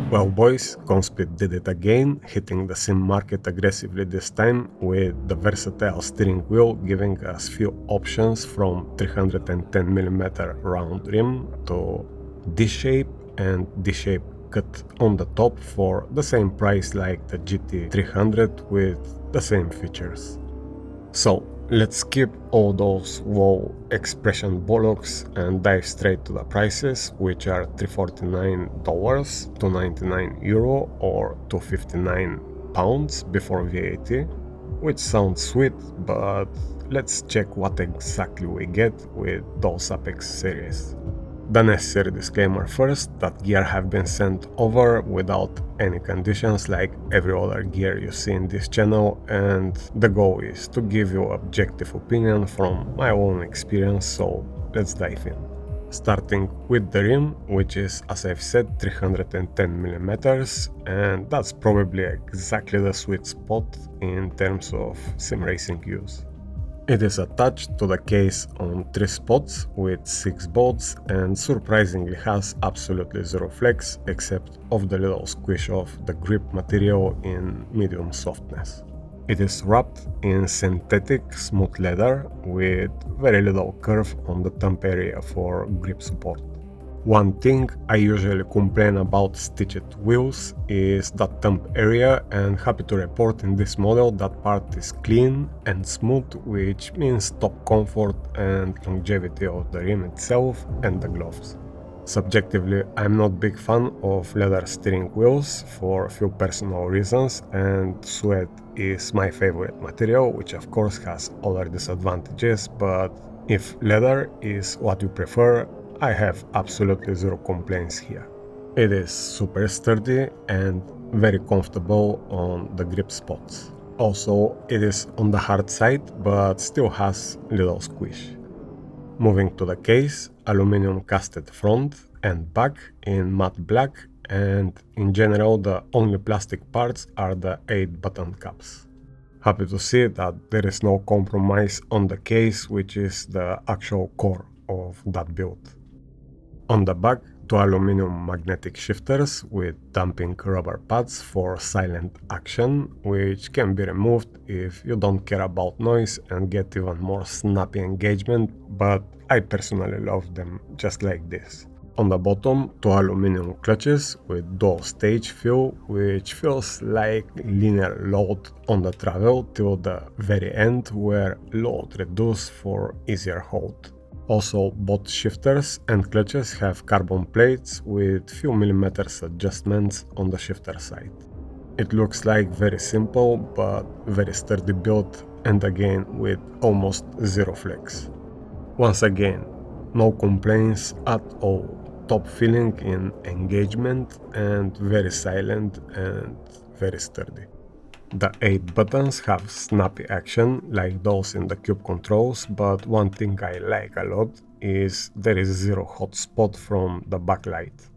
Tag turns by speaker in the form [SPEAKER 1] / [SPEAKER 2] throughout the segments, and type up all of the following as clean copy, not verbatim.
[SPEAKER 1] Well boys, Conspit did it again, hitting the sim market aggressively this time with the versatile steering wheel giving us few options from 310mm round rim to D-shape and D-shape cut on the top for the same price like the GT300 with the same features. So let's skip all those wow expression bollocks and dive straight to the prices, which are $349, €299 or £259 before VAT, which sounds sweet, but let's check what exactly we get with those Apex series. The necessary disclaimer first, that gear have been sent over without any conditions like every other gear you see in this channel, and the goal is to give you objective opinion from my own experience, so let's dive in. Starting with the rim, which is, as I've said, 310mm, and that's probably exactly the sweet spot in terms of sim racing use. It is attached to the case on 3 spots with 6 bolts and surprisingly has absolutely zero flex except of the little squish of the grip material in medium softness. It is wrapped in synthetic smooth leather with very little curve on the thumb area for grip support. One thing I usually complain about stitched wheels is that thumb area, and happy to report in this model that part is clean and smooth, which means top comfort and longevity of the rim itself and the gloves. Subjectively, I'm not big fan of leather steering wheels for a few personal reasons, and suede is my favorite material, which of course has other disadvantages, but if leather is what you prefer, I have absolutely zero complaints here. It is super sturdy and very comfortable on the grip spots. Also, it is on the hard side but still has little squish. Moving to the case, aluminum casted front and back in matte black, and in general the only plastic parts are the 8 button caps. Happy to see that there is no compromise on the case, which is the actual core of that build. On the back, 2 aluminum magnetic shifters with damping rubber pads for silent action, which can be removed if you don't care about noise and get even more snappy engagement, but I personally love them just like this. On the bottom, 2 aluminum clutches with dual stage feel, which feels like linear load on the travel till the very end where load reduced for easier hold. Also, both shifters and clutches have carbon plates with few millimeters adjustments on the shifter side. It looks like very simple but very sturdy build, and again with almost zero flex. Once again, no complaints at all. Top feeling in engagement and very silent and very sturdy. The 8 buttons have snappy action like those in the Cube controls, but one thing I like a lot is there is zero hot spot from the backlight.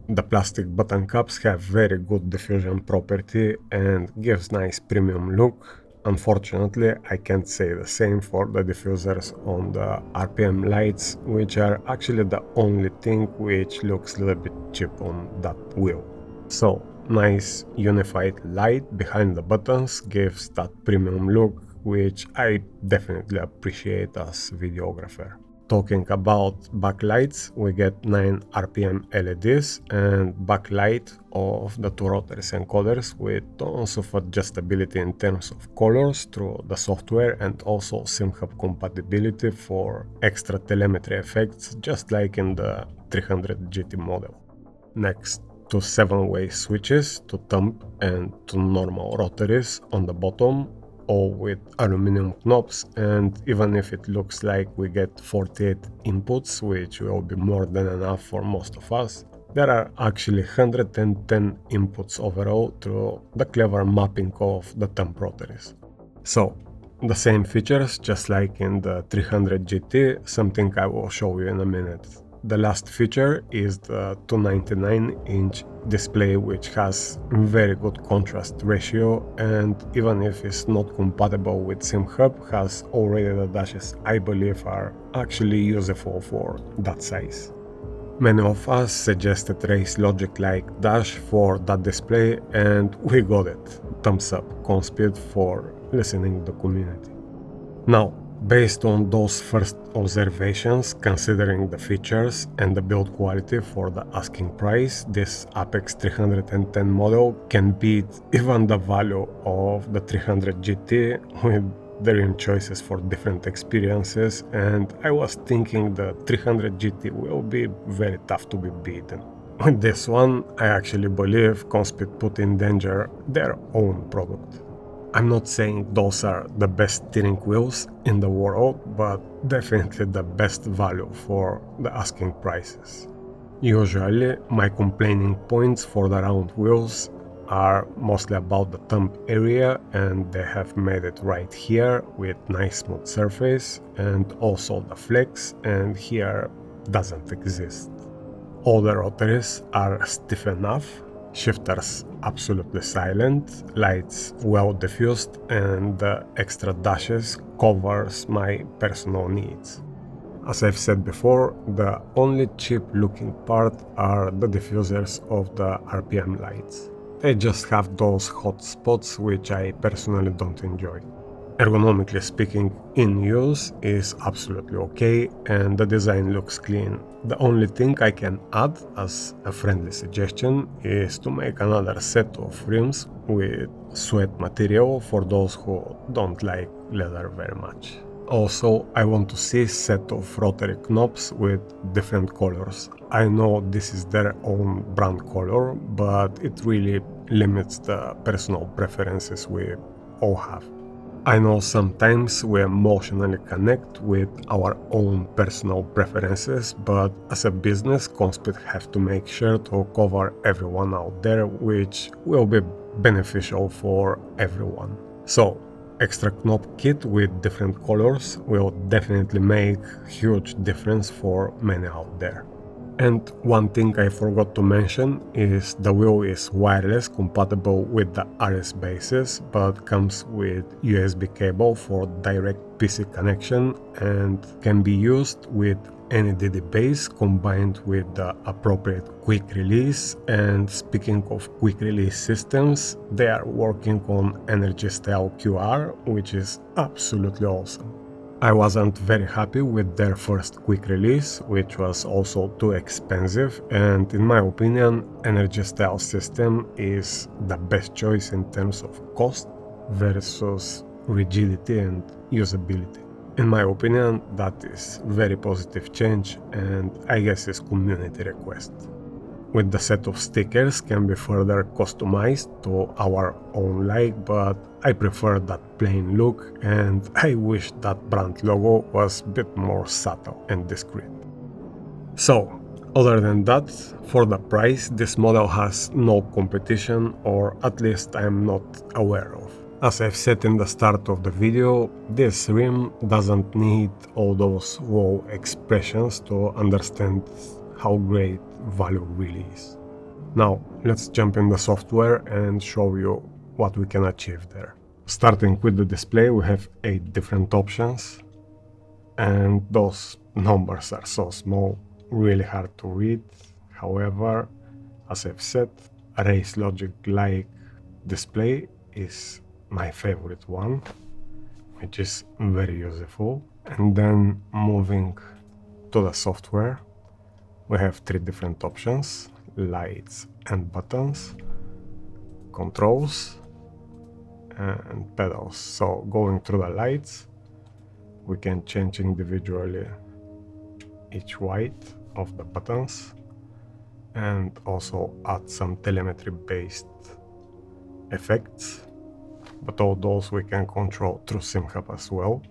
[SPEAKER 1] The plastic button caps have very good diffusion property and gives nice premium look. Unfortunately, I can't say the same for the diffusers on the RPM lights, which are actually the only thing which looks a little bit cheap on that wheel. So, nice unified light behind the buttons gives that premium look, which I definitely appreciate as videographer. Talking about backlights, we get 9 RPM LEDs and backlight of the 2 rotaries encoders with tons of adjustability in terms of colors through the software, and also SimHub compatibility for extra telemetry effects, just like in the 300 GT model. Next, 2 7-way switches to thumb and to normal rotaries on the bottom, all with aluminum knobs, and even if it looks like we get 48 inputs, which will be more than enough for most of us, there are actually 110 inputs overall through the clever mapping of the thumb rotaries. So, the same features just like in the 300 GT, something I will show you in a minute. The last feature is the 299-inch display, which has very good contrast ratio, and even if it's not compatible with SimHub, has already the dashes I believe are actually useful for that size. Many of us suggested race logic like dash for that display, and we got it. Thumbs up, Conspit, for listening to the community. Now, based on those first observations, considering the features and the build quality for the asking price, this Apex 310 model can beat even the value of the 300 GT with the rim choices for different experiences, and I was thinking the 300 GT will be very tough to be beaten. With this one, I actually believe Conspit put in danger their own product. I'm not saying those are the best steering wheels in the world, but definitely the best value for the asking prices. Usually, my complaining points for the round wheels are mostly about the thumb area, and they have made it right here with nice smooth surface, and also the flex, and here doesn't exist. All the rotaries are stiff enough, shifters absolutely silent, lights well diffused, and the extra dashes covers my personal needs. As I've said before, the only cheap looking part are the diffusers of the RPM lights. They just have those hot spots which I personally don't enjoy. Ergonomically speaking, in use is absolutely okay and the design looks clean. The only thing I can add as a friendly suggestion is to make another set of rims with sweat material for those who don't like leather very much. Also, I want to see a set of rotary knobs with different colors. I know this is their own brand color, but it really limits the personal preferences we all have. I know sometimes we emotionally connect with our own personal preferences, but as a business, Conspit have to make sure to cover everyone out there, which will be beneficial for everyone. So, extra knob kit with different colors will definitely make huge difference for many out there. And one thing I forgot to mention is the wheel is wireless compatible with the RS bases, but comes with USB cable for direct PC connection and can be used with any DD base combined with the appropriate quick release. And speaking of quick release systems, they are working on Energy Style QR, which is absolutely awesome. I wasn't very happy with their first quick release, which was also too expensive, and in my opinion, Energy Style system is the best choice in terms of cost versus rigidity and usability. In my opinion, that is very positive change, and I guess is community request. With the set of stickers can be further customized to our own like, but I prefer that plain look and I wish that brand logo was a bit more subtle and discreet. So, other than that, for the price, this model has no competition, or at least I am not aware of. As I've said in the start of the video, this rim doesn't need all those wow expressions to understand how great value really is. Now, let's jump in the software and show you what we can achieve there. Starting with the display, we have 8 different options, and those numbers are so small, really hard to read. However, as I've said, a race logic like display is my favorite one, which is very useful. And then moving to the software, we have 3 different options: lights and buttons, controls, and pedals. So going through the lights, we can change individually each white of the buttons and also add some telemetry based effects, but all those we can control through SimHub as well,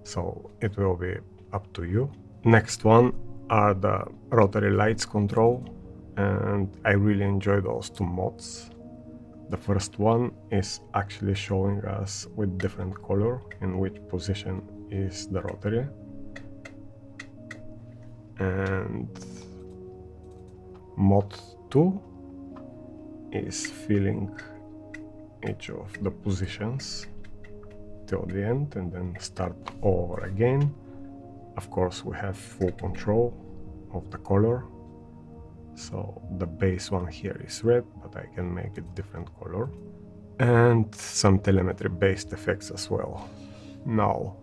[SPEAKER 1] so it will be up to you. Next one are the rotary lights control, and I really enjoy those 2 modes. The first one is actually showing us with different color in which position is the rotary, and mode 2 is filling each of the positions till the end and then start over again. Of course, we have full control of the color So the base one here is red, but I can make it different color. And some telemetry based effects as well. Now,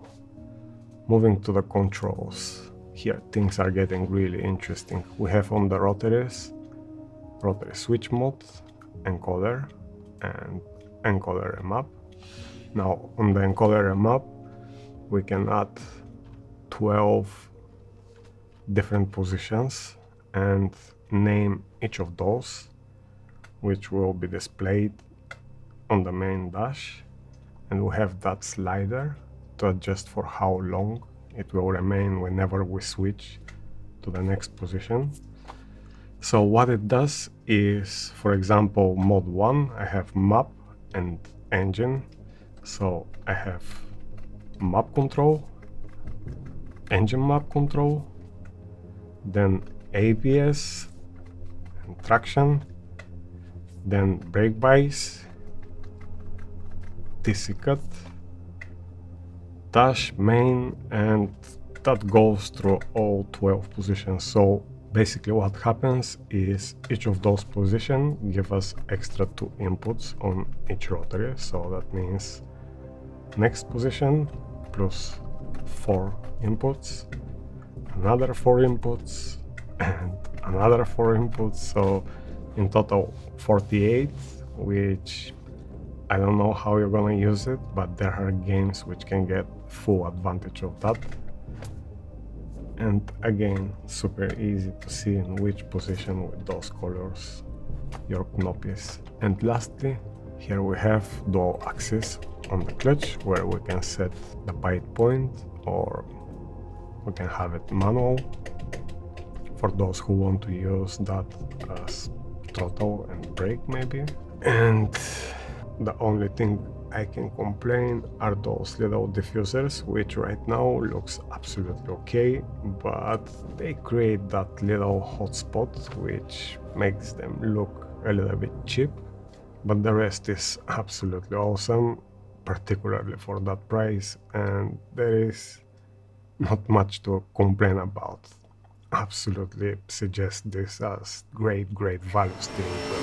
[SPEAKER 1] moving to the controls. Here things are getting really interesting. We have on the rotary switch mode, encoder, and encoder remap. Now on the encoder remap, we can add 12 different positions and name each of those, which will be displayed on the main dash, and we have that slider to adjust for how long it will remain whenever we switch to the next position. So what it does is, for example, mode 1, I have map and engine. So I have map control, engine map control, then ABS and traction, then brake bias, TC cut, dash, main, and that goes through all 12 positions. So basically what happens is each of those positions give us extra 2 inputs on each rotary. So that means next position plus 4 inputs, another 4 inputs, and another 4 inputs. So in total 48, which I don't know how you're gonna use it, but there are games which can get full advantage of that. And again, super easy to see in which position with those colors your knop is. And lastly, here we have dual axis on the clutch, where we can set the bite point, or we can have it manual for those who want to use that as throttle and brake maybe. And the only thing I can complain are those little diffusers, which right now looks absolutely okay, but they create that little hotspot which makes them look a little bit cheap. But the rest is absolutely awesome, particularly for that price, and there is not much to complain about. Absolutely suggest this as great value steering wheel.